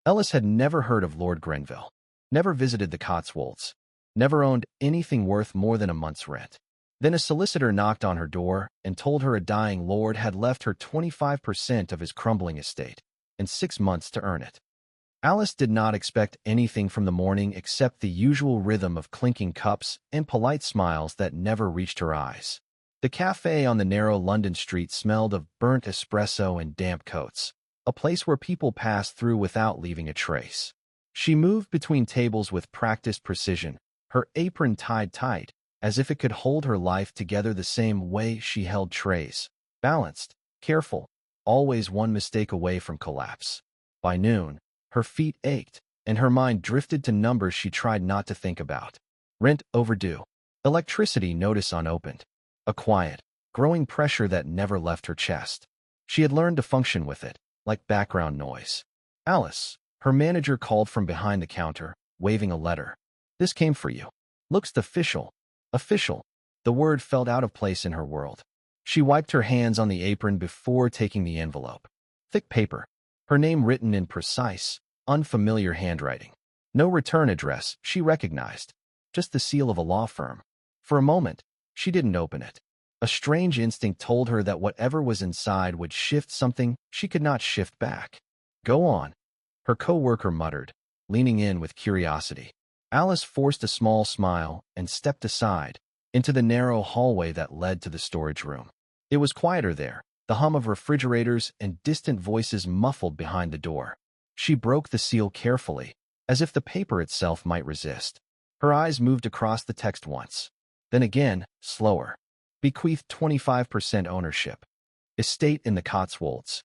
Ellis had never heard of Lord Grenville, never visited the Cotswolds, never owned anything worth more than a month's rent. Then a solicitor knocked on her door and told her a dying lord had left her 25% of his crumbling estate and 6 months to earn it. Alice did not expect anything from the morning except the usual rhythm of clinking cups and polite smiles that never reached her eyes. The cafe on the narrow London street smelled of burnt espresso and damp coats, a place where people passed through without leaving a trace. She moved between tables with practiced precision, her apron tied tight, as if it could hold her life together the same way she held trays, balanced, careful, always one mistake away from collapse. By noon, her feet ached, and her mind drifted to numbers she tried not to think about. Rent overdue. Electricity notice unopened. A quiet, growing pressure that never left her chest. She had learned to function with it, like background noise. Alice, her manager called from behind the counter, waving a letter. This came for you. Looks official. Official. The word felt out of place in her world. She wiped her hands on the apron before taking the envelope. Thick paper. Her name written in precise, unfamiliar handwriting. No return address she recognized. Just the seal of a law firm. For a moment, she didn't open it. A strange instinct told her that whatever was inside would shift something she could not shift back. Go on, her co-worker muttered, leaning in with curiosity. Alice forced a small smile and stepped aside, into the narrow hallway that led to the storage room. It was quieter there, the hum of refrigerators and distant voices muffled behind the door. She broke the seal carefully, as if the paper itself might resist. Her eyes moved across the text once. Then again, slower. Bequeathed 25% ownership. Estate in the Cotswolds.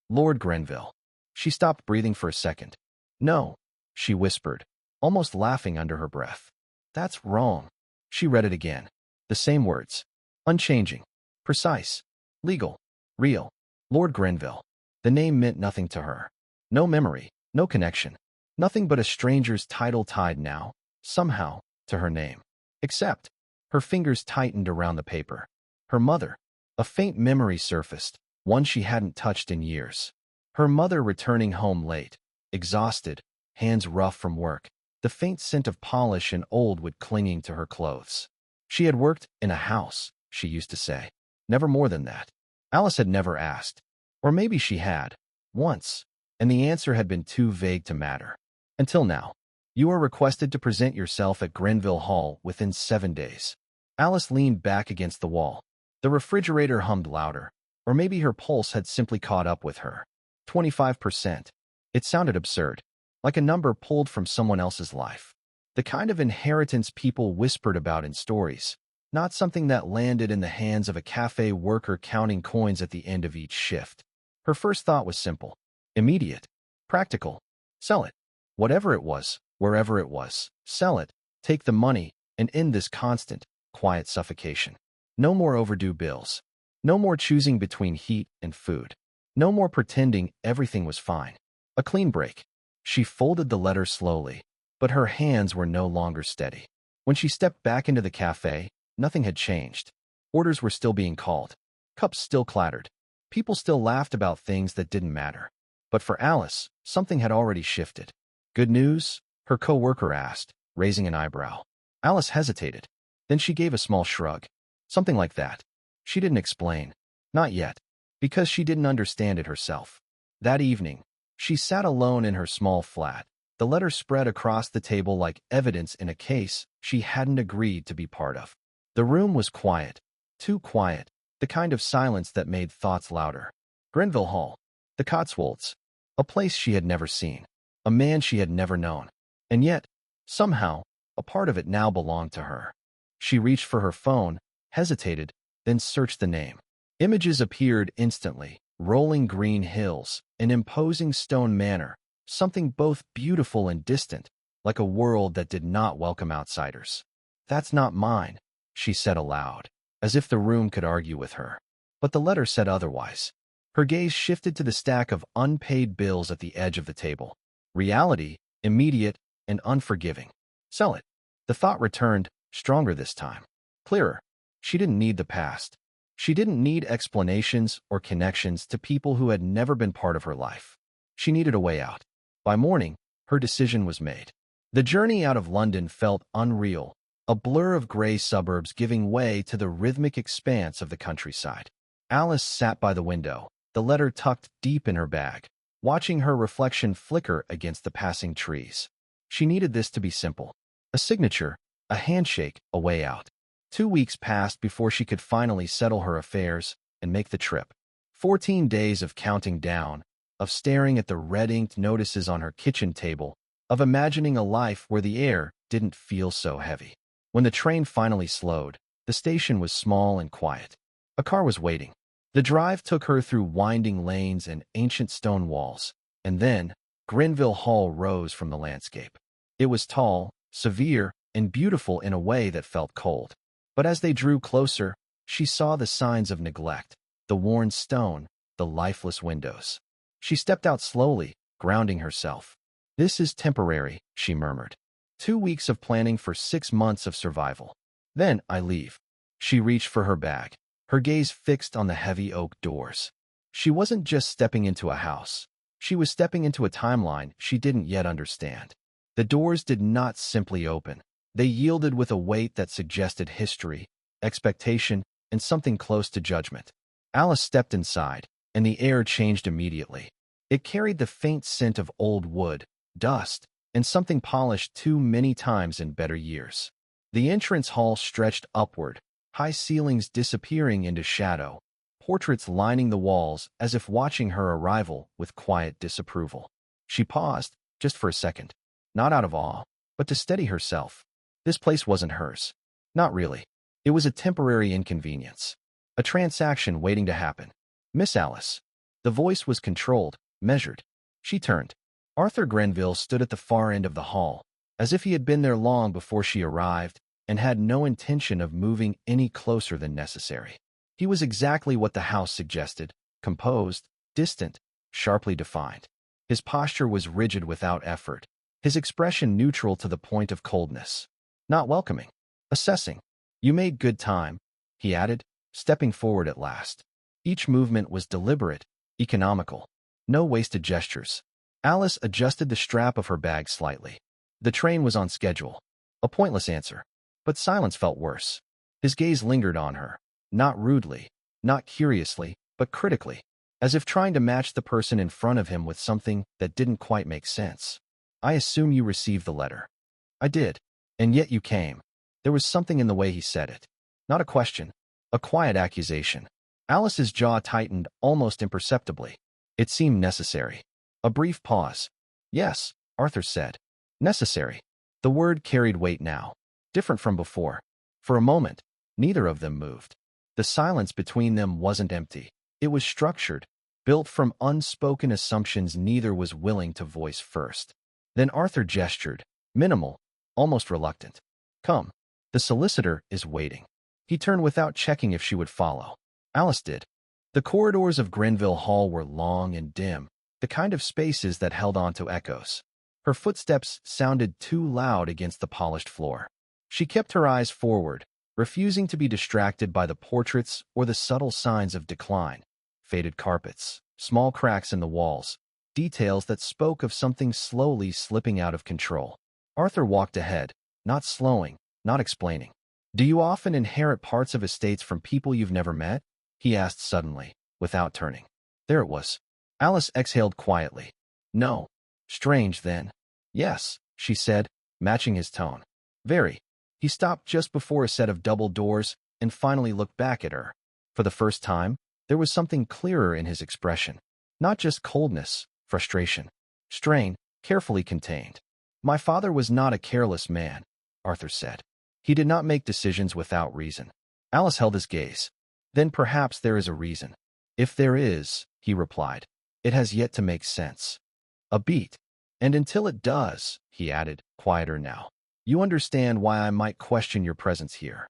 Lord Grenville. She stopped breathing for a second. No, she whispered, almost laughing under her breath. That's wrong. She read it again. The same words. Unchanging. Precise. Legal. Real. Lord Grenville. The name meant nothing to her. No memory, no connection. Nothing but a stranger's title tied now, somehow, to her name. Except, her fingers tightened around the paper. Her mother. A faint memory surfaced, one she hadn't touched in years. Her mother returning home late, exhausted, hands rough from work, the faint scent of polish and old wood clinging to her clothes. She had worked in a house, she used to say. Never more than that. Alice had never asked. Or maybe she had, once, and the answer had been too vague to matter. Until now. You are requested to present yourself at Grenville Hall within 7 days. Alice leaned back against the wall. The refrigerator hummed louder, or maybe her pulse had simply caught up with her. 25%. It sounded absurd, like a number pulled from someone else's life. The kind of inheritance people whispered about in stories, not something that landed in the hands of a cafe worker counting coins at the end of each shift. Her first thought was simple, immediate, practical. Sell it. Whatever it was, wherever it was, sell it, take the money, and end this constant, quiet suffocation. No more overdue bills. No more choosing between heat and food. No more pretending everything was fine. A clean break. She folded the letter slowly, but her hands were no longer steady. When she stepped back into the cafe, nothing had changed. Orders were still being called. Cups still clattered. People still laughed about things that didn't matter. But for Alice, something had already shifted. Good news? Her co-worker asked, raising an eyebrow. Alice hesitated. Then she gave a small shrug. Something like that. She didn't explain. Not yet. Because she didn't understand it herself. That evening, she sat alone in her small flat, the letter spread across the table like evidence in a case she hadn't agreed to be part of. The room was quiet. Too quiet. The kind of silence that made thoughts louder. Grenville Hall. The Cotswolds. A place she had never seen. A man she had never known. And yet, somehow, a part of it now belonged to her. She reached for her phone, hesitated, then searched the name. Images appeared instantly. Rolling green hills, an imposing stone manor, something both beautiful and distant, like a world that did not welcome outsiders. That's not mine, she said aloud, as if the room could argue with her. But the letter said otherwise. Her gaze shifted to the stack of unpaid bills at the edge of the table. Reality, immediate and unforgiving. Sell it. The thought returned, stronger this time. Clearer. She didn't need the past. She didn't need explanations or connections to people who had never been part of her life. She needed a way out. By morning, her decision was made. The journey out of London felt unreal, a blur of gray suburbs giving way to the rhythmic expanse of the countryside. Alice sat by the window, the letter tucked deep in her bag, watching her reflection flicker against the passing trees. She needed this to be simple. A signature, a handshake, a way out. 2 weeks passed before she could finally settle her affairs and make the trip. 14 days of counting down, of staring at the red-inked notices on her kitchen table, of imagining a life where the air didn't feel so heavy. When the train finally slowed, the station was small and quiet. A car was waiting. The drive took her through winding lanes and ancient stone walls, and then Grenville Hall rose from the landscape. It was tall, severe, and beautiful in a way that felt cold. But as they drew closer, she saw the signs of neglect, the worn stone, the lifeless windows. She stepped out slowly, grounding herself. "This is temporary," she murmured. 2 weeks of planning for 6 months of survival. Then I leave. She reached for her bag, her gaze fixed on the heavy oak doors. She wasn't just stepping into a house. She was stepping into a timeline she didn't yet understand. The doors did not simply open. They yielded with a weight that suggested history, expectation, and something close to judgment. Alice stepped inside, and the air changed immediately. It carried the faint scent of old wood, dust, and something polished too many times in better years. The entrance hall stretched upward, high ceilings disappearing into shadow, portraits lining the walls as if watching her arrival with quiet disapproval. She paused, just for a second, not out of awe, but to steady herself. This place wasn't hers. Not really. It was a temporary inconvenience. A transaction waiting to happen. "Miss Alice." The voice was controlled, measured. She turned. Arthur Grenville stood at the far end of the hall, as if he had been there long before she arrived and had no intention of moving any closer than necessary. He was exactly what the house suggested, composed, distant, sharply defined. His posture was rigid without effort, his expression neutral to the point of coldness. Not welcoming. Assessing. "You made good time," he added, stepping forward at last. Each movement was deliberate, economical. No wasted gestures. Alice adjusted the strap of her bag slightly. The train was on schedule. A pointless answer. But silence felt worse. His gaze lingered on her, not rudely, not curiously, but critically, as if trying to match the person in front of him with something that didn't quite make sense. "I assume you received the letter." "I did. And yet you came." There was something in the way he said it. Not a question, a quiet accusation. Alice's jaw tightened almost imperceptibly. It seemed necessary. A brief pause. "Yes," Arthur said. "Necessary." The word carried weight now, different from before. For a moment, neither of them moved. The silence between them wasn't empty. It was structured, built from unspoken assumptions neither was willing to voice first. Then Arthur gestured, minimal, almost reluctant. "Come. The solicitor is waiting." He turned without checking if she would follow. Alice did. The corridors of Grenville Hall were long and dim, the kind of spaces that held on to echoes. Her footsteps sounded too loud against the polished floor. She kept her eyes forward, refusing to be distracted by the portraits or the subtle signs of decline. Faded carpets, small cracks in the walls, details that spoke of something slowly slipping out of control. Arthur walked ahead, not slowing, not explaining. "Do you often inherit parts of estates from people you've never met?" he asked suddenly, without turning. There it was. Alice exhaled quietly. "No." "Strange, then." "Yes," she said, matching his tone. "Very." He stopped just before a set of double doors and finally looked back at her. For the first time, there was something clearer in his expression. Not just coldness, frustration. Strain, carefully contained. "My father was not a careless man," Arthur said. "He did not make decisions without reason." Alice held his gaze. "Then perhaps there is a reason." "If there is," he replied, "it has yet to make sense." A beat. "And until it does," he added, quieter now, "you understand why I might question your presence here."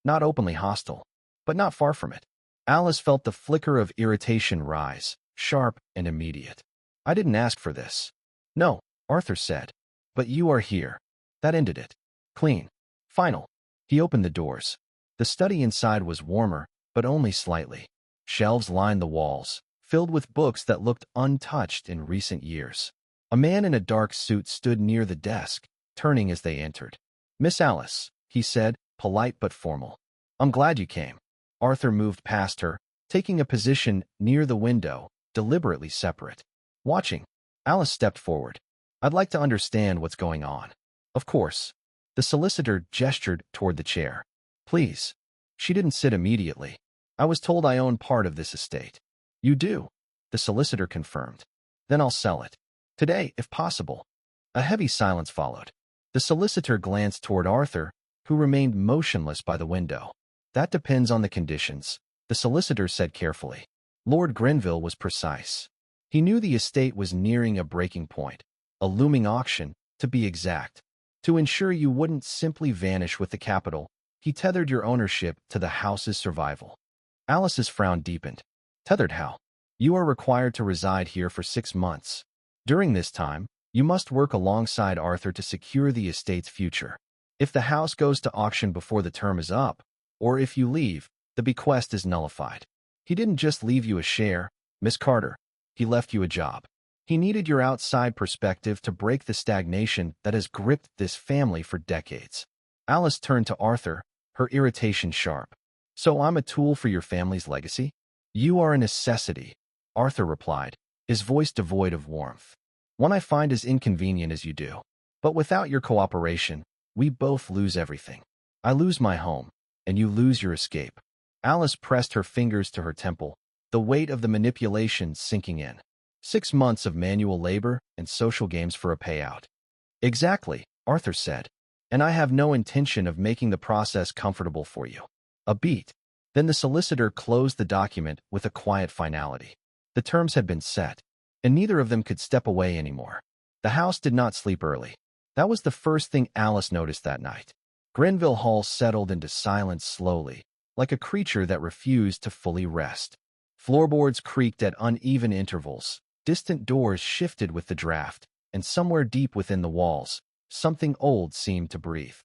Not openly hostile, but not far from it. Alice felt the flicker of irritation rise, sharp and immediate. "I didn't ask for this." "No," Arthur said. "But you are here." That ended it. Clean. Final. He opened the doors. The study inside was warmer, but only slightly. Shelves lined the walls, filled with books that looked untouched in recent years. A man in a dark suit stood near the desk, turning as they entered. "Miss Alice," he said, polite but formal. "I'm glad you came." Arthur moved past her, taking a position near the window, deliberately separate. Watching, Alice stepped forward. "I'd like to understand what's going on." "Of course." The solicitor gestured toward the chair. "Please." She didn't sit immediately. "I was told I own part of this estate." "You do?" The solicitor confirmed. "Then I'll sell it. Today, if possible." A heavy silence followed. The solicitor glanced toward Arthur, who remained motionless by the window. "That depends on the conditions," the solicitor said carefully. Lord Grenville was precise. He knew the estate was nearing a breaking point, a looming auction, to be exact. To ensure you wouldn't simply vanish with the capital, he tethered your ownership to the house's survival. Alice's frown deepened. "Tethered how?" "You are required to reside here for 6 months. During this time, you must work alongside Arthur to secure the estate's future. If the house goes to auction before the term is up, or if you leave, the bequest is nullified. He didn't just leave you a share, Miss Carter. He left you a job. He needed your outside perspective to break the stagnation that has gripped this family for decades." Alice turned to Arthur, her irritation sharp. "So I'm a tool for your family's legacy?" "You are a necessity," Arthur replied, his voice devoid of warmth. "One I find as inconvenient as you do. But without your cooperation, we both lose everything. I lose my home, and you lose your escape." Alice pressed her fingers to her temple, the weight of the manipulation sinking in. 6 months of manual labor and social games for a payout. "Exactly," Arthur said. "And I have no intention of making the process comfortable for you." A beat. Then the solicitor closed the document with a quiet finality. The terms had been set, and neither of them could step away anymore. The house did not sleep early. That was the first thing Alice noticed that night. Grenville Hall settled into silence slowly, like a creature that refused to fully rest. Floorboards creaked at uneven intervals, distant doors shifted with the draft, and somewhere deep within the walls, something old seemed to breathe.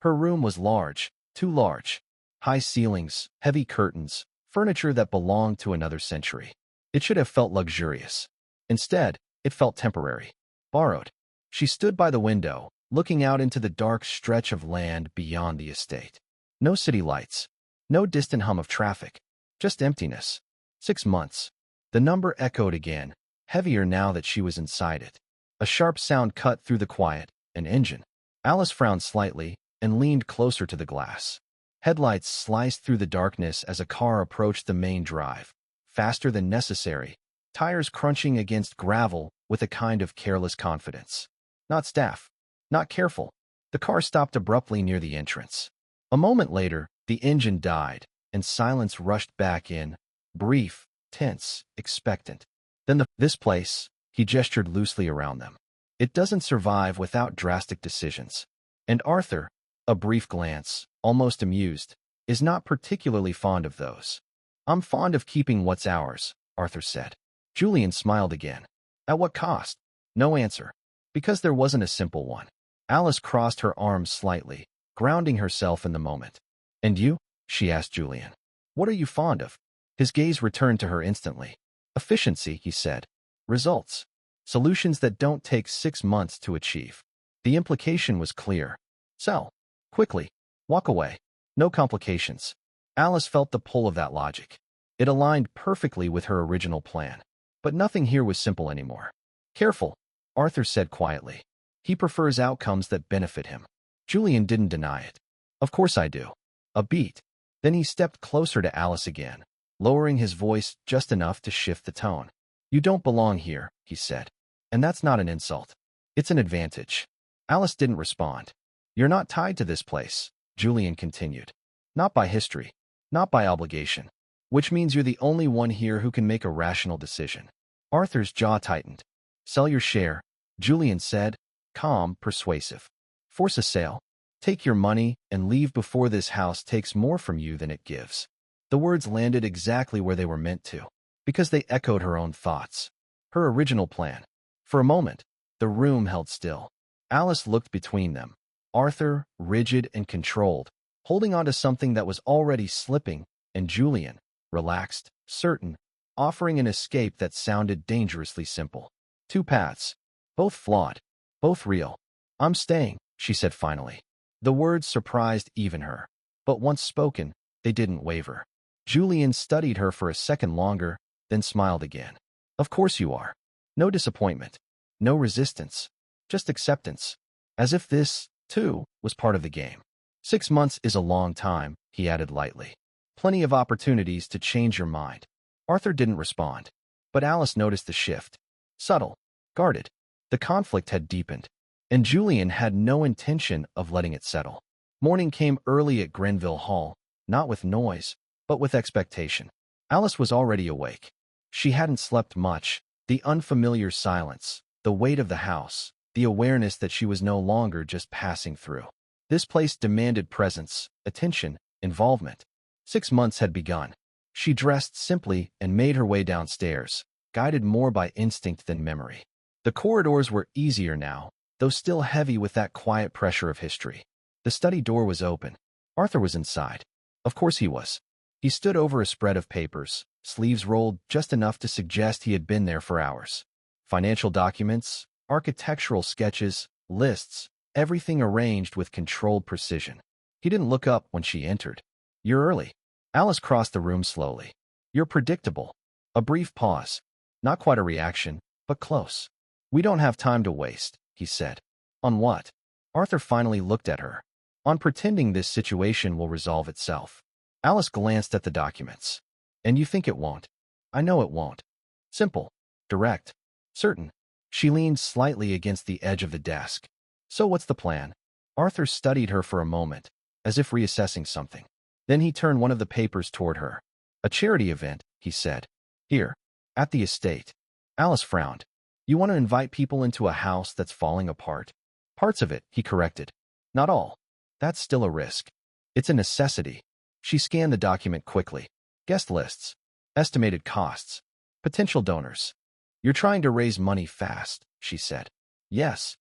Her room was large, too large. High ceilings, heavy curtains, furniture that belonged to another century. It should have felt luxurious. Instead, it felt temporary, borrowed. She stood by the window, looking out into the dark stretch of land beyond the estate. No city lights, no distant hum of traffic, just emptiness. 6 months. The number echoed again, heavier now that she was inside it. A sharp sound cut through the quiet, an engine. Alice frowned slightly and leaned closer to the glass. Headlights sliced through the darkness as a car approached the main drive, faster than necessary, tires crunching against gravel with a kind of careless confidence. Not staff, not careful. The car stopped abruptly near the entrance. A moment later, the engine died, and silence rushed back in, brief, tense, expectant. Then this place, he gestured loosely around them. It doesn't survive without drastic decisions. And Arthur, a brief glance, almost amused, is not particularly fond of those. I'm fond of keeping what's ours, Arthur said. Julian smiled again. At what cost? No answer. Because there wasn't a simple one. Alice crossed her arms slightly, grounding herself in the moment. And you? She asked Julian. What are you fond of? His gaze returned to her instantly. Efficiency, he said. Results. Solutions that don't take 6 months to achieve. The implication was clear. Sell. Quickly. Walk away. No complications. Alice felt the pull of that logic. It aligned perfectly with her original plan. But nothing here was simple anymore. Careful, Arthur said quietly. He prefers outcomes that benefit him. Julian didn't deny it. Of course I do. A beat. Then he stepped closer to Alice again, lowering his voice just enough to shift the tone. You don't belong here, he said. And that's not an insult. It's an advantage. Alice didn't respond. You're not tied to this place, Julian continued. Not by history. Not by obligation. Which means you're the only one here who can make a rational decision. Arthur's jaw tightened. Sell your share, Julian said, calm, persuasive. Force a sale. Take your money and leave before this house takes more from you than it gives. The words landed exactly where they were meant to, because they echoed her own thoughts. Her original plan. For a moment, the room held still. Alice looked between them. Arthur, rigid and controlled, holding on to something that was already slipping, and Julian, relaxed, certain, offering an escape that sounded dangerously simple. 2 paths. Both flawed. Both real. I'm staying, she said finally. The words surprised even her. But once spoken, they didn't waver. Julian studied her for a second longer, then smiled again. Of course you are. No disappointment. No resistance. Just acceptance. As if this, too, was part of the game. 6 months is a long time, he added lightly. Plenty of opportunities to change your mind. Arthur didn't respond. But Alice noticed the shift. Subtle. Guarded. The conflict had deepened. And Julian had no intention of letting it settle. Morning came early at Grenville Hall, not with noise, but with expectation. Alice was already awake. She hadn't slept much. The unfamiliar silence, the weight of the house, the awareness that she was no longer just passing through. This place demanded presence, attention, involvement. 6 months had begun. She dressed simply and made her way downstairs, guided more by instinct than memory. The corridors were easier now, though still heavy with that quiet pressure of history. The study door was open. Arthur was inside. Of course he was. He stood over a spread of papers, sleeves rolled just enough to suggest he had been there for hours. Financial documents, architectural sketches, lists, everything arranged with controlled precision. He didn't look up when she entered. You're early. Alice crossed the room slowly. You're predictable. A brief pause. Not quite a reaction, but close. We don't have time to waste, he said. On what? Arthur finally looked at her. On pretending this situation will resolve itself. Alice glanced at the documents. And you think it won't? I know it won't. Simple. Direct. Certain. She leaned slightly against the edge of the desk. So what's the plan? Arthur studied her for a moment, as if reassessing something. Then he turned one of the papers toward her. A charity event, he said. Here. At the estate. Alice frowned. You want to invite people into a house that's falling apart? Parts of it, he corrected. Not all. That's still a risk. It's a necessity. She scanned the document quickly. Guest lists. Estimated costs. Potential donors. You're trying to raise money fast, she said. Yes.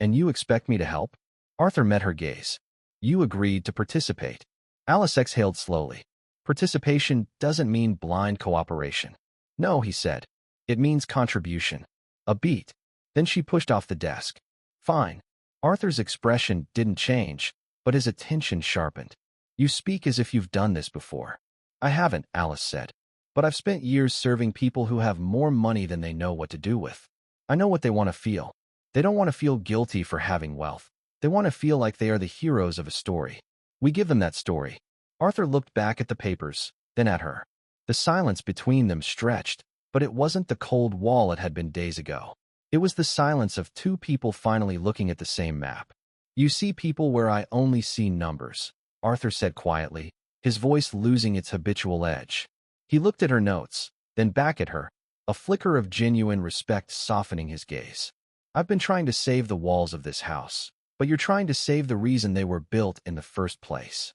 And you expect me to help? Arthur met her gaze. You agreed to participate. Alice exhaled slowly. Participation doesn't mean blind cooperation. No, he said. It means contribution. A beat. Then she pushed off the desk. Fine. Arthur's expression didn't change, but his attention sharpened. You speak as if you've done this before. I haven't, Alice said. But I've spent years serving people who have more money than they know what to do with. I know what they want to feel. They don't want to feel guilty for having wealth. They want to feel like they are the heroes of a story. We give them that story. Arthur looked back at the papers, then at her. The silence between them stretched, but it wasn't the cold wall it had been days ago. It was the silence of two people finally looking at the same map. You see people where I only see numbers, Arthur said quietly, his voice losing its habitual edge. He looked at her notes, then back at her, a flicker of genuine respect softening his gaze. I've been trying to save the walls of this house, but you're trying to save the reason they were built in the first place.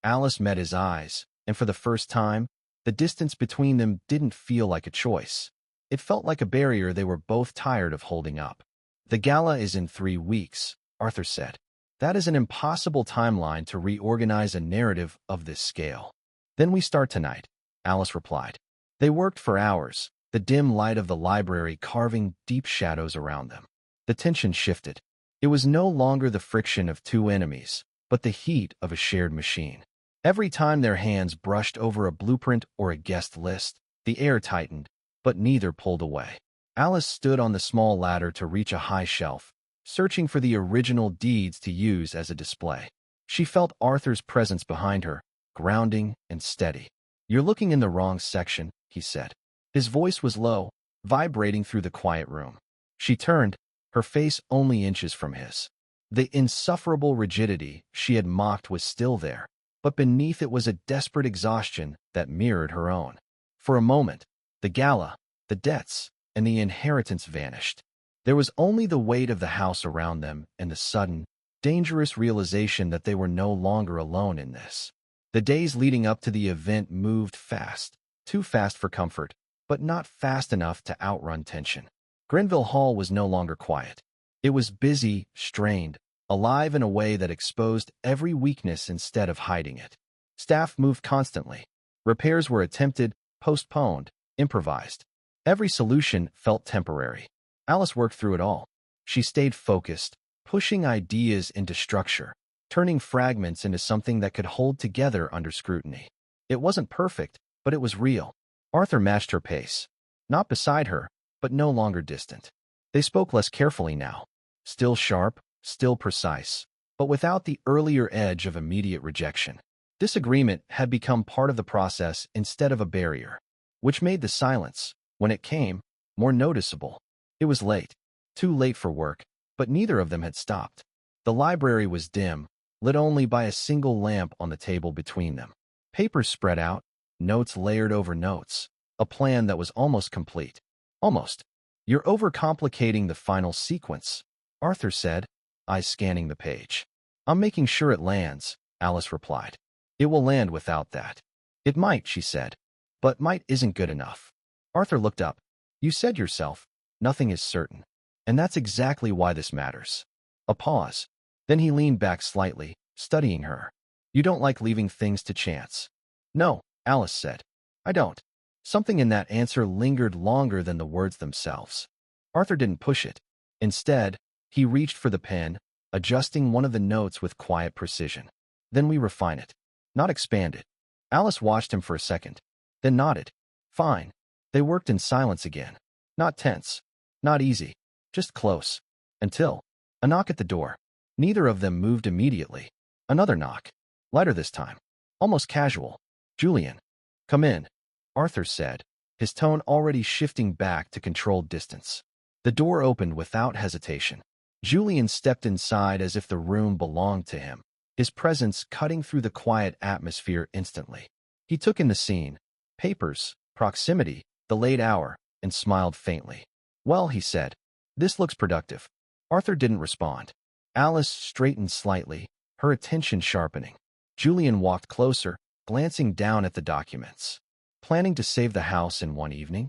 Alice met his eyes, and for the first time, the distance between them didn't feel like a choice. It felt like a barrier they were both tired of holding up. The gala is in 3 weeks, Arthur said. That is an impossible timeline to reorganize a narrative of this scale. Then we start tonight, Alice replied. They worked for hours, the dim light of the library carving deep shadows around them. The tension shifted. It was no longer the friction of two enemies, but the heat of a shared machine. Every time their hands brushed over a blueprint or a guest list, the air tightened, but neither pulled away. Alice stood on the small ladder to reach a high shelf, searching for the original deeds to use as a display. She felt Arthur's presence behind her, grounding and steady. You're looking in the wrong section, he said. His voice was low, vibrating through the quiet room. She turned, her face only inches from his. The insufferable rigidity she had mocked was still there, but beneath it was a desperate exhaustion that mirrored her own. For a moment, the gala, the debts, and the inheritance vanished. There was only the weight of the house around them and the sudden, dangerous realization that they were no longer alone in this. The days leading up to the event moved fast, too fast for comfort, but not fast enough to outrun tension. Grenville Hall was no longer quiet. It was busy, strained, alive in a way that exposed every weakness instead of hiding it. Staff moved constantly. Repairs were attempted, postponed, improvised. Every solution felt temporary. Alice worked through it all. She stayed focused, pushing ideas into structure, turning fragments into something that could hold together under scrutiny. It wasn't perfect, but it was real. Arthur matched her pace. Not beside her, but no longer distant. They spoke less carefully now. Still sharp, still precise, but without the earlier edge of immediate rejection. Disagreement had become part of the process instead of a barrier, which made the silence, when it came, more noticeable. It was late. Too late for work, but neither of them had stopped. The library was dim, lit only by a single lamp on the table between them. Papers spread out, notes layered over notes, a plan that was almost complete. Almost. You're overcomplicating the final sequence, Arthur said, eyes scanning the page. I'm making sure it lands, Alice replied. It will land without that. It might, she said. But might isn't good enough. Arthur looked up. You said yourself, nothing is certain. And that's exactly why this matters. A pause. Then he leaned back slightly, studying her. You don't like leaving things to chance. No, Alice said. I don't. Something in that answer lingered longer than the words themselves. Arthur didn't push it. Instead, he reached for the pen, adjusting one of the notes with quiet precision. Then we refine it, not expand it. Alice watched him for a second, then nodded. Fine. They worked in silence again. Not tense, not easy, just close. Until a knock at the door. Neither of them moved immediately. Another knock. Lighter this time. Almost casual. Julian. Come in, Arthur said, his tone already shifting back to controlled distance. The door opened without hesitation. Julian stepped inside as if the room belonged to him, his presence cutting through the quiet atmosphere instantly. He took in the scene, papers, proximity, the late hour, and smiled faintly. Well, he said, this looks productive. Arthur didn't respond. Alice straightened slightly, her attention sharpening. Julian walked closer, glancing down at the documents. Planning to save the house in one evening?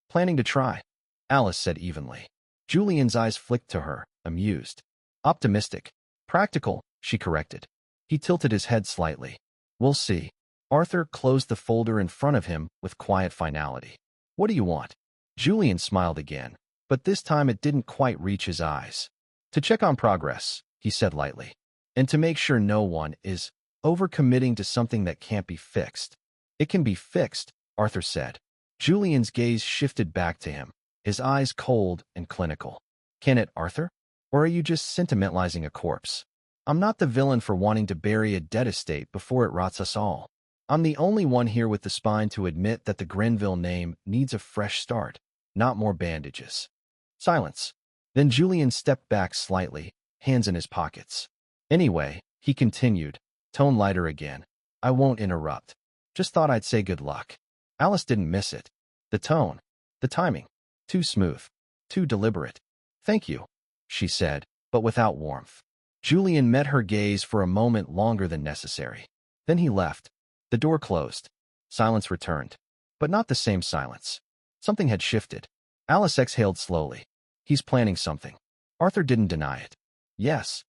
Planning to try, Alice said evenly. Julian's eyes flicked to her, amused. Optimistic. Practical, she corrected. He tilted his head slightly. We'll see. Arthur closed the folder in front of him with quiet finality. What do you want? Julian smiled again, but this time it didn't quite reach his eyes. To check on progress, he said lightly, and to make sure no one is overcommitting to something that can't be fixed. It can be fixed, Arthur said. Julian's gaze shifted back to him, his eyes cold and clinical. Can it, Arthur? Or are you just sentimentalizing a corpse? I'm not the villain for wanting to bury a dead estate before it rots us all. I'm the only one here with the spine to admit that the Grenville name needs a fresh start, not more bandages. Silence. Then Julian stepped back slightly, hands in his pockets. Anyway, he continued, tone lighter again. I won't interrupt. Just thought I'd say good luck. Alice didn't miss it. The tone, the timing. Too smooth, too deliberate. Thank you, she said, but without warmth. Julian met her gaze for a moment longer than necessary. Then he left. The door closed. Silence returned. But not the same silence. Something had shifted. Alice exhaled slowly. He's planning something. Arthur didn't deny it. Yes.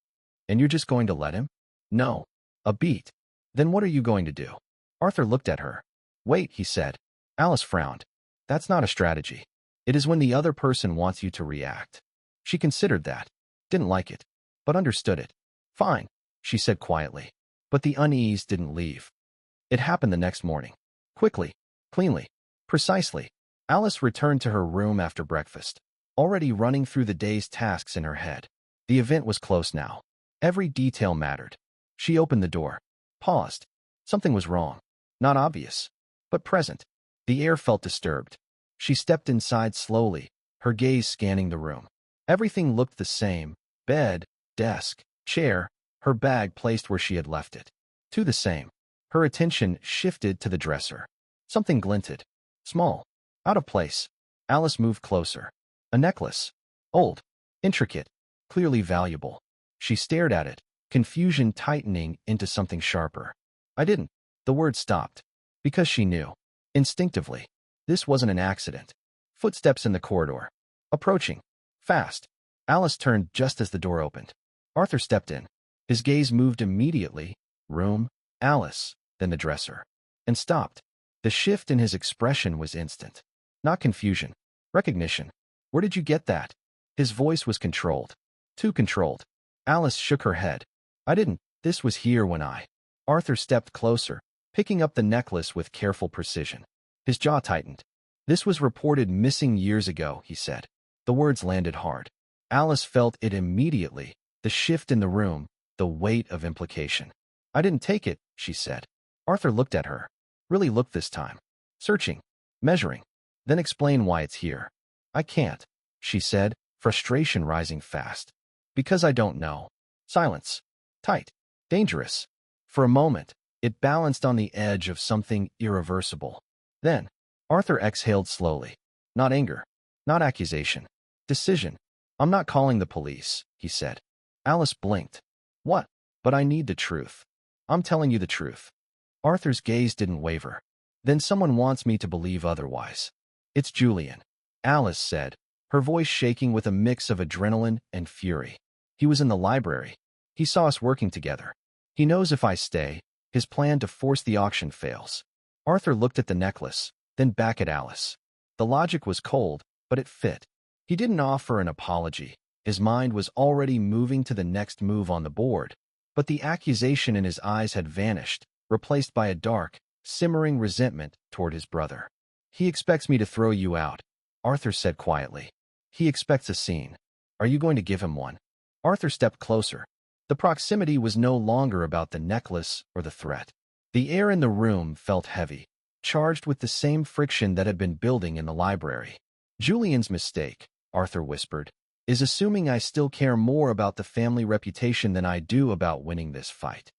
And you're just going to let him? No. A beat. Then what are you going to do? Arthur looked at her. Wait, he said. Alice frowned. That's not a strategy. It is when the other person wants you to react. She considered that. Didn't like it. But understood it. Fine, she said quietly. But the unease didn't leave. It happened the next morning. Quickly. Cleanly. Precisely. Alice returned to her room after breakfast, already running through the day's tasks in her head. The event was close now. Every detail mattered. She opened the door. Paused. Something was wrong. Not obvious, but present. The air felt disturbed. She stepped inside slowly, her gaze scanning the room. Everything looked the same. Bed, desk, chair, her bag placed where she had left it. To the same. Her attention shifted to the dresser. Something glinted. Small. Out of place. Alice moved closer. A necklace. Old. Intricate. Clearly valuable. She stared at it, confusion tightening into something sharper. I didn't. The word stopped. Because she knew. Instinctively. This wasn't an accident. Footsteps in the corridor. Approaching. Fast. Alice turned just as the door opened. Arthur stepped in. His gaze moved immediately. Room. Alice. Then the dresser. And stopped. The shift in his expression was instant. Not confusion. Recognition. Where did you get that? His voice was controlled. Too controlled. Alice shook her head. I didn't. This was here when I. Arthur stepped closer, picking up the necklace with careful precision. His jaw tightened. This was reported missing years ago, he said. The words landed hard. Alice felt it immediately, the shift in the room, the weight of implication. I didn't take it, she said. Arthur looked at her. Really looked this time. Searching. Measuring. Then explain why it's here. I can't, she said, frustration rising fast. Because I don't know. Silence. Tight. Dangerous. For a moment, it balanced on the edge of something irreversible. Then, Arthur exhaled slowly. Not anger. Not accusation. Decision. I'm not calling the police, he said. Alice blinked. What? But I need the truth. I'm telling you the truth. Arthur's gaze didn't waver. Then someone wants me to believe otherwise. It's Julian, Alice said, her voice shaking with a mix of adrenaline and fury. He was in the library. He saw us working together. He knows if I stay, his plan to force the auction fails. Arthur looked at the necklace, then back at Alice. The logic was cold, but it fit. He didn't offer an apology. His mind was already moving to the next move on the board. But the accusation in his eyes had vanished, replaced by a dark, simmering resentment toward his brother. He expects me to throw you out, Arthur said quietly. He expects a scene. Are you going to give him one? Arthur stepped closer. The proximity was no longer about the necklace or the threat. The air in the room felt heavy, charged with the same friction that had been building in the library. Julian's mistake, Arthur whispered, is assuming I still care more about the family reputation than I do about winning this fight.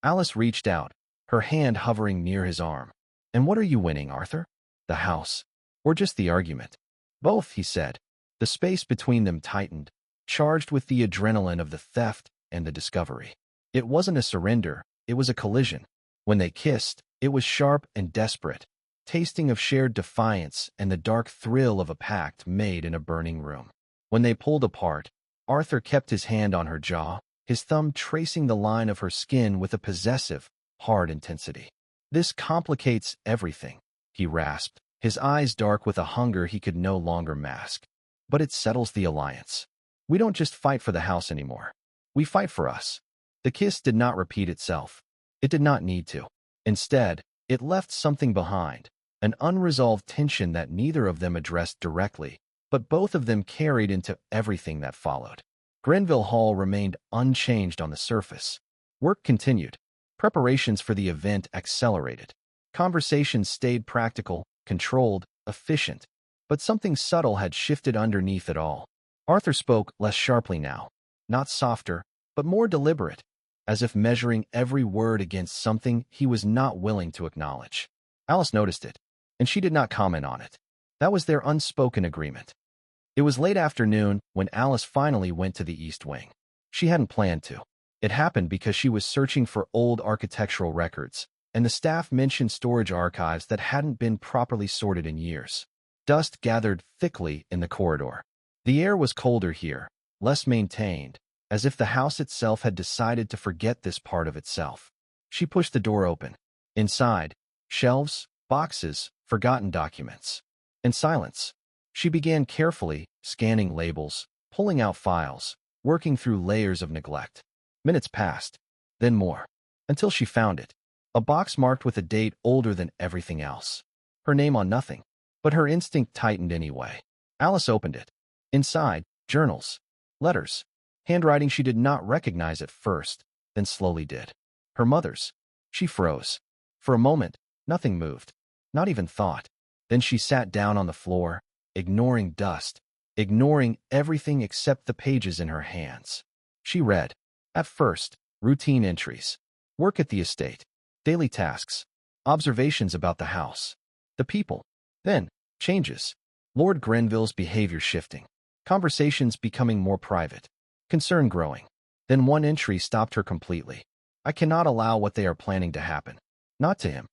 Alice reached out, her hand hovering near his arm. And what are you winning, Arthur? The house. Or just the argument? Both, he said. The space between them tightened, charged with the adrenaline of the theft and the discovery. It wasn't a surrender, it was a collision. When they kissed, it was sharp and desperate, tasting of shared defiance and the dark thrill of a pact made in a burning room. When they pulled apart, Arthur kept his hand on her jaw, his thumb tracing the line of her skin with a possessive, hard intensity. This complicates everything, he rasped, his eyes dark with a hunger he could no longer mask. But it settles the alliance. We don't just fight for the house anymore. We fight for us. The kiss did not repeat itself. It did not need to. Instead, it left something behind, an unresolved tension that neither of them addressed directly, but both of them carried into everything that followed. Grenville Hall remained unchanged on the surface. Work continued. Preparations for the event accelerated. Conversations stayed practical, controlled, efficient. But something subtle had shifted underneath it all. Arthur spoke less sharply now, not softer, but more deliberate, as if measuring every word against something he was not willing to acknowledge. Alice noticed it, and she did not comment on it. That was their unspoken agreement. It was late afternoon when Alice finally went to the East Wing. She hadn't planned to. It happened because she was searching for old architectural records, and the staff mentioned storage archives that hadn't been properly sorted in years. Dust gathered thickly in the corridor. The air was colder here, less maintained, as if the house itself had decided to forget this part of itself. She pushed the door open. Inside, shelves, boxes, forgotten documents. In silence, she began carefully scanning labels, pulling out files, working through layers of neglect. Minutes passed, then more, until she found it. A box marked with a date older than everything else. Her name on nothing, but her instinct tightened anyway. Alice opened it. Inside, journals, letters, handwriting she did not recognize at first, then slowly did. Her mother's. She froze. For a moment, nothing moved, not even thought. Then she sat down on the floor, ignoring dust, ignoring everything except the pages in her hands. She read. At first, routine entries, work at the estate, daily tasks, observations about the house, the people. Then, changes. Lord Grenville's behavior shifting, conversations becoming more private, concern growing. Then one entry stopped her completely. I cannot allow what they are planning to happen. Not to him.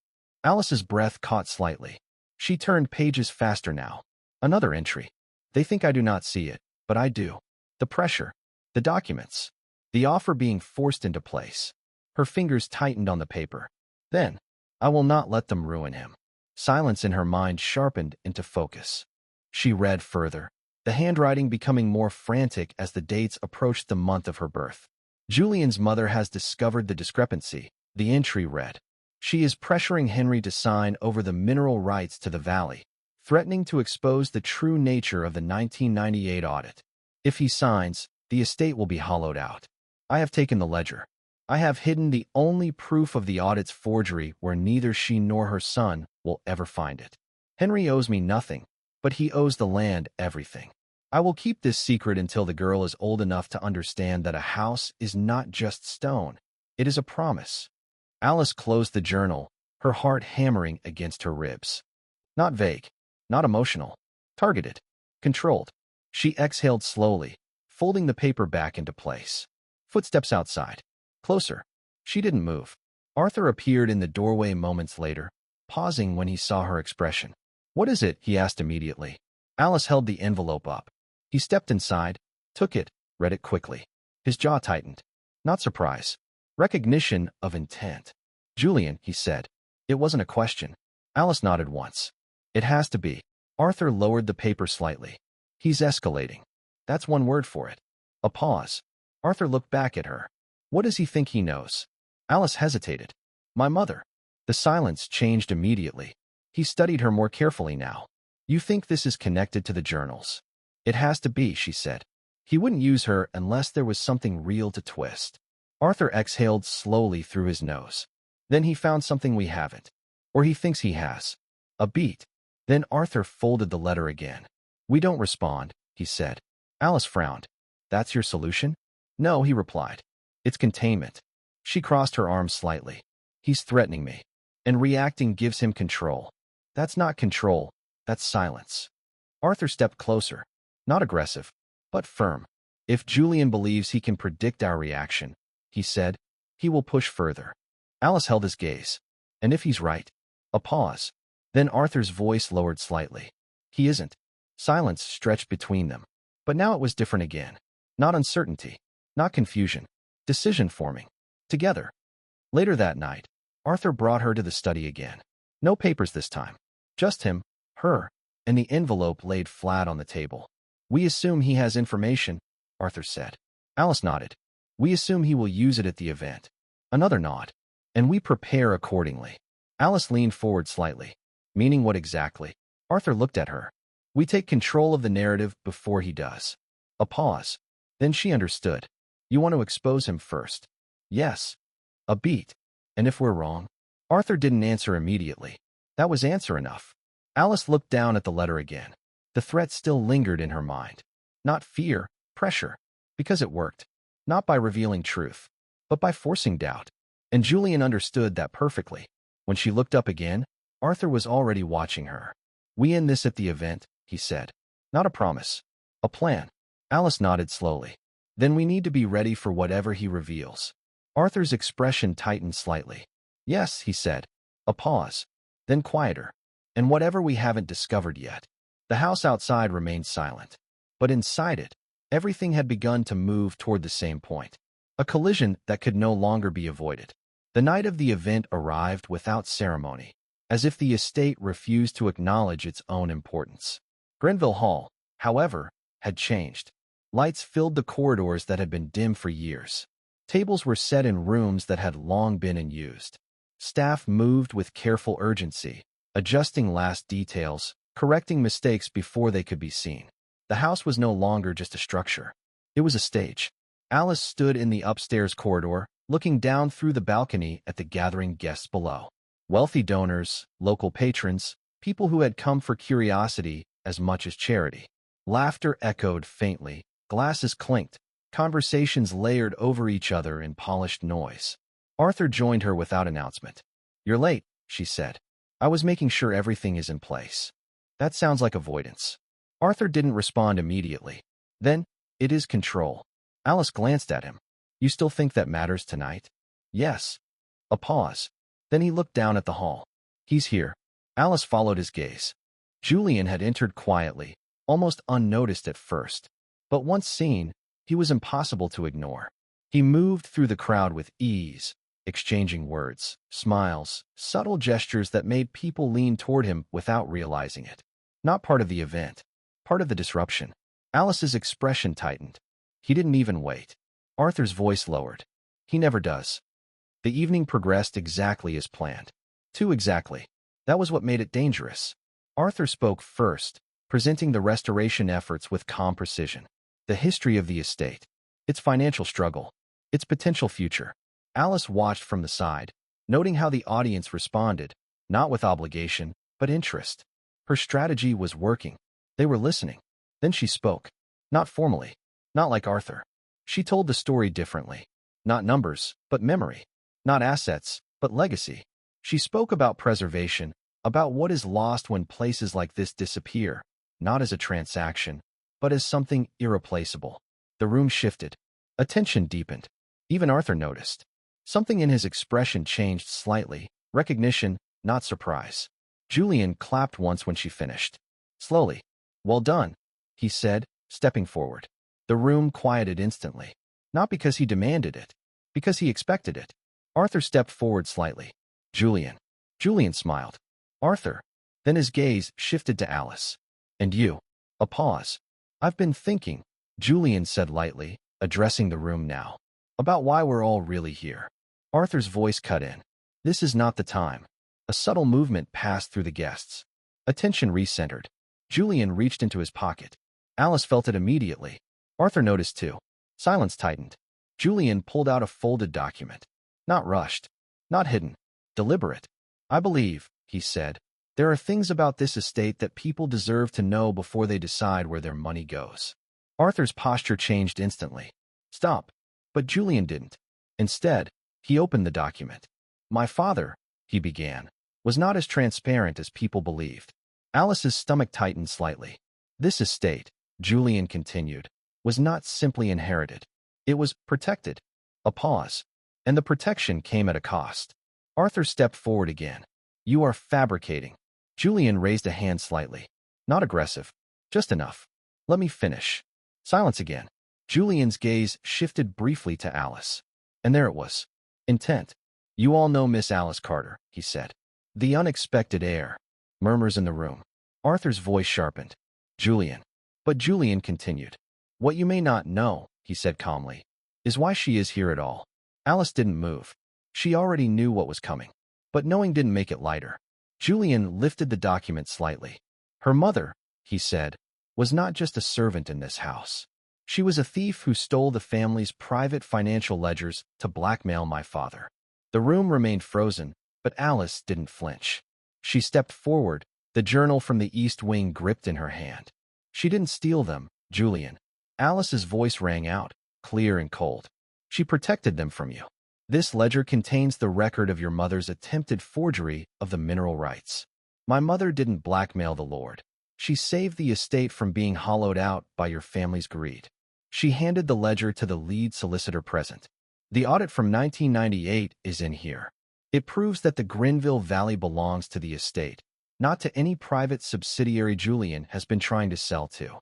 Alice's breath caught slightly. She turned pages faster now. Another entry. They think I do not see it, but I do. The pressure. The documents. The offer being forced into place. Her fingers tightened on the paper. Then, I will not let them ruin him. Silence in her mind sharpened into focus. She read further. the handwriting becoming more frantic as the dates approached the month of her birth. Julian's mother has discovered the discrepancy, the entry read. She is pressuring Henry to sign over the mineral rights to the valley, threatening to expose the true nature of the 1998 audit. If he signs, the estate will be hollowed out. I have taken the ledger. I have hidden the only proof of the audit's forgery where neither she nor her son will ever find it. Henry owes me nothing, but he owes the land everything. I will keep this secret until the girl is old enough to understand that a house is not just stone. It is a promise. Alice closed the journal, her heart hammering against her ribs. Not vague, not emotional, targeted, controlled. She exhaled slowly, folding the paper back into place. Footsteps outside. Closer. She didn't move. Arthur appeared in the doorway moments later, pausing when he saw her expression. "What is it?" he asked immediately. Alice held the envelope up. He stepped inside, took it, read it quickly. His jaw tightened. Not surprise. Recognition of intent. "Julian," he said. It wasn't a question. Alice nodded once. "It has to be." Arthur lowered the paper slightly. "He's escalating. That's one word for it." A pause. Arthur looked back at her. "What does he think he knows?" Alice hesitated. "My mother." The silence changed immediately. He studied her more carefully now. "You think this is connected to the journals?" "It has to be," she said. He wouldn't use her unless there was something real to twist. Arthur exhaled slowly through his nose. "Then he found something we haven't. Or he thinks he has." A beat. Then Arthur folded the letter again. "We don't respond," he said. Alice frowned. "That's your solution?" "No," he replied. "It's containment." She crossed her arms slightly. "He's threatening me. And reacting gives him control." "That's not control. That's silence." Arthur stepped closer. Not aggressive, but firm. "If Julian believes he can predict our reaction," he said, "he will push further." Alice held his gaze. "And if he's right?" A pause. Then Arthur's voice lowered slightly. "He isn't." Silence stretched between them. But now it was different again. Not uncertainty. Not confusion. Decision-forming. Together. Later that night, Arthur brought her to the study again. No papers this time. Just him, her, and the envelope laid flat on the table. "We assume he has information," Arthur said. Alice nodded. "We assume he will use it at the event." Another nod. "And we prepare accordingly." Alice leaned forward slightly. "Meaning what exactly?" Arthur looked at her. "We take control of the narrative before he does." A pause. Then she understood. "You want to expose him first." "Yes." A beat. "And if we're wrong?" Arthur didn't answer immediately. That was answer enough. Alice looked down at the letter again. The threat still lingered in her mind. Not fear, pressure. Because it worked. Not by revealing truth, but by forcing doubt. And Julian understood that perfectly. When she looked up again, Arthur was already watching her. "We end this at the event," he said. "Not a promise. A plan." Alice nodded slowly. "Then we need to be ready for whatever he reveals." Arthur's expression tightened slightly. "Yes," he said. A pause. Then quieter. "And whatever we haven't discovered yet." The house outside remained silent. But inside it, everything had begun to move toward the same point. A collision that could no longer be avoided. The night of the event arrived without ceremony, as if the estate refused to acknowledge its own importance. Grenville Hall, however, had changed. Lights filled the corridors that had been dim for years. Tables were set in rooms that had long been unused. Staff moved with careful urgency, adjusting last details, correcting mistakes before they could be seen. The house was no longer just a structure. It was a stage. Alice stood in the upstairs corridor, looking down through the balcony at the gathering guests below. Wealthy donors, local patrons, people who had come for curiosity as much as charity. Laughter echoed faintly, glasses clinked, conversations layered over each other in polished noise. Arthur joined her without announcement. "You're late," she said. "I was making sure everything is in place." "That sounds like avoidance." Arthur didn't respond immediately. "Then, it is control." Alice glanced at him. "You still think that matters tonight?" "Yes." A pause. Then he looked down at the hall. "He's here." Alice followed his gaze. Julian had entered quietly, almost unnoticed at first. But once seen, he was impossible to ignore. He moved through the crowd with ease, exchanging words, smiles, subtle gestures that made people lean toward him without realizing it. Not part of the event, part of the disruption. Alice's expression tightened. He didn't even wait. Arthur's voice lowered. He never does. The evening progressed exactly as planned. Too exactly. That was what made it dangerous. Arthur spoke first, presenting the restoration efforts with calm precision. The history of the estate, its financial struggle, its potential future. Alice watched from the side, noting how the audience responded, not with obligation, but interest. Her strategy was working. They were listening. Then she spoke. Not formally. Not like Arthur. She told the story differently. Not numbers, but memory. Not assets, but legacy. She spoke about preservation, about what is lost when places like this disappear, not as a transaction, but as something irreplaceable. The room shifted. Attention deepened. Even Arthur noticed. Something in his expression changed slightly. Recognition, not surprise. Julian clapped once when she finished. Slowly. Well done, he said, stepping forward. The room quieted instantly. Not because he demanded it, because he expected it. Arthur stepped forward slightly. Julian. Julian smiled. Arthur. Then his gaze shifted to Alice. And you. A pause. I've been thinking, Julian said lightly, addressing the room now, about why we're all really here. Arthur's voice cut in. This is not the time. A subtle movement passed through the guests. Attention recentered. Julian reached into his pocket. Alice felt it immediately. Arthur noticed too. Silence tightened. Julian pulled out a folded document. Not rushed. Not hidden. Deliberate. I believe, he said, there are things about this estate that people deserve to know before they decide where their money goes. Arthur's posture changed instantly. Stop. But Julian didn't. Instead, he opened the document. My father, he began, was not as transparent as people believed. Alice's stomach tightened slightly. This estate, Julian continued, was not simply inherited. It was protected. A pause. And the protection came at a cost. Arthur stepped forward again. You are fabricating. Julian raised a hand slightly. Not aggressive. Just enough. Let me finish. Silence again. Julian's gaze shifted briefly to Alice. And there it was. Intent. You all know Miss Alice Carter, he said. The unexpected heir. Murmurs in the room. Arthur's voice sharpened. Julian. But Julian continued. What you may not know, he said calmly, is why she is here at all. Alice didn't move. She already knew what was coming. But knowing didn't make it lighter. Julian lifted the document slightly. Her mother, he said, was not just a servant in this house. She was a thief who stole the family's private financial ledgers to blackmail my father. The room remained frozen, but Alice didn't flinch. She stepped forward, the journal from the East Wing gripped in her hand. She didn't steal them, Julian. Alice's voice rang out, clear and cold. She protected them from you. This ledger contains the record of your mother's attempted forgery of the mineral rights. My mother didn't blackmail the Lord. She saved the estate from being hollowed out by your family's greed. She handed the ledger to the lead solicitor present. The audit from 1998 is in here. It proves that the Grenville Valley belongs to the estate, not to any private subsidiary Julian has been trying to sell to.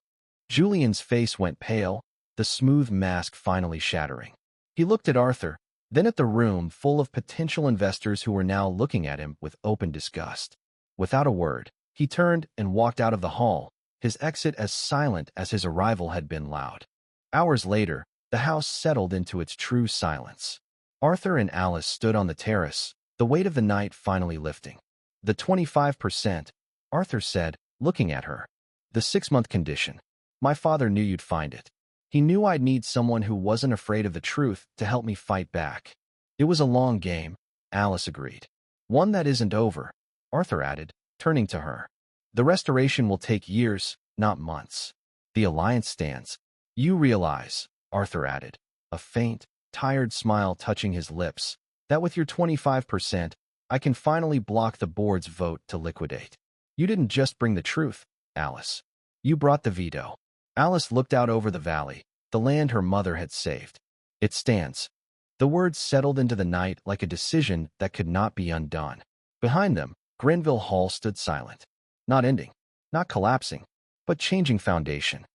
Julian's face went pale, the smooth mask finally shattering. He looked at Arthur, then at the room full of potential investors who were now looking at him with open disgust. Without a word, he turned and walked out of the hall, his exit as silent as his arrival had been loud. Hours later, the house settled into its true silence. Arthur and Alice stood on the terrace, the weight of the night finally lifting. The 25%, Arthur said, looking at her. The 6-month condition. My father knew you'd find it. He knew I'd need someone who wasn't afraid of the truth to help me fight back. It was a long game, Alice agreed. One that isn't over, Arthur added, turning to her. The restoration will take years, not months. The alliance stands. You realize, Arthur added, a faint, tired smile touching his lips, that with your 25%, I can finally block the board's vote to liquidate. You didn't just bring the truth, Alice. You brought the veto. Alice looked out over the valley, the land her mother had saved. It stands. The words settled into the night like a decision that could not be undone. Behind them, Grenville Hall stood silent. Not ending, not collapsing, but changing foundation.